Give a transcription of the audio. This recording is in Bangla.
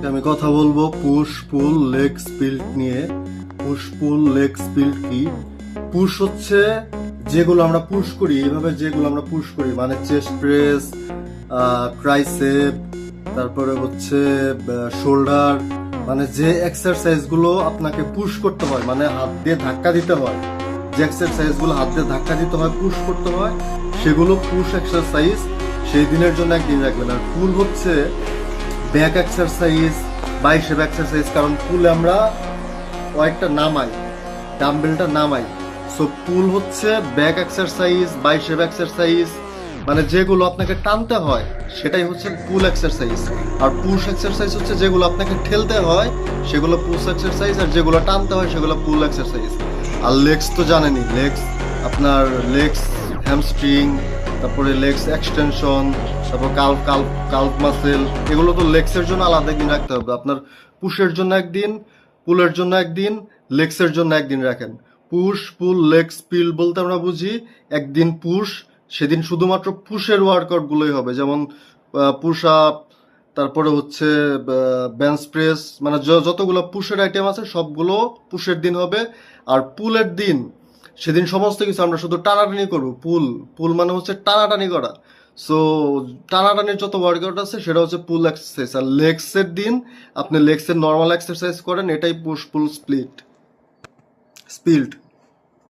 আমি কথা বলবো পুশ পুল লেগ স্প্লিট নিয়ে। পুশ পুল লেগ স্প্লিট কি? পুশ হচ্ছে যেগুলো আমরা পুশ করি, এইভাবে যেগুলো আমরা পুশ করি, মানে চেস্ট প্রেস, ট্রাইসেপ, তারপরে হচ্ছে শোল্ডার, মানে যে এক্সারসাইজ গুলো আপনাকে পুশ করতে হয়, মানে হাত দিয়ে ধাক্কা দিতে হয়, যে এক্সারসাইজ গুলো হাত দিয়ে ধাক্কা দিতে হয়, পুশ করতে হয়, সেগুলো পুশ এক্সারসাইজ। সেই দিনের জন্য একদিন রাখবেন। আর পুল হচ্ছে ব্যাক এক্সারসাইজ, বাইসেপ এক্সারসাইজ, কারণ পুলে আমরা ওয়েটটা নামাই, ডাম্বেলটা নামাই। সো পুল হচ্ছে ব্যাক এক্সারসাইজ, বাইসেপ এক্সারসাইজ, মানে যেগুলো আপনাকে টানতে হয় সেটাই হচ্ছে পুল এক্সারসাইজ। আর পুশ এক্সারসাইজ হচ্ছে যেগুলো আপনাকে ঠেলতে হয় সেগুলো পুশ এক্সারসাইজ, আর যেগুলো টানতে হয় সেগুলো পুল এক্সারসাইজ। আর লেগস তো জানেনই, লেগস আপনার লেগস হ্যামস্ট্রিং, তারপরে লেগস এক্সটেনশন, তারপর কাল্ফ কাল্ফ কাল্ফ মাসেল, এগুলো তো লেগসের জন্য আলাদা একদিন রাখতে হবে। আপনার পুশের জন্য একদিন, পুলের জন্য একদিন, লেগসের জন্য একদিন রাখেন। পুশ পুল লেগ স্পিল বলতে আমরা বুঝি একদিন পুশ, সেদিন শুধুমাত্র পুশের ওয়ার্কআউট গুলোই হবে, যেমন পুশ আপ, তারপরে হচ্ছে বেঞ্চ প্রেস, মানে যতগুলো পুশের আইটেম আছে সবগুলো পুশের দিন হবে। আর পুলের দিন সেদিন সমস্ত কিছু আমরা শুধু টানাটানি করবো। পুল পুল মানে হচ্ছে টানাটানি করা। সো টানাটানির যত ওয়ার্কআউট আছে সেটা হচ্ছে পুল এক্সারসাইজ। আর লেগসের দিন আপনি লেগসের নর্মাল এক্সারসাইজ করেন, এটাই পুশ পুল স্প্লিট স্পিল্ড।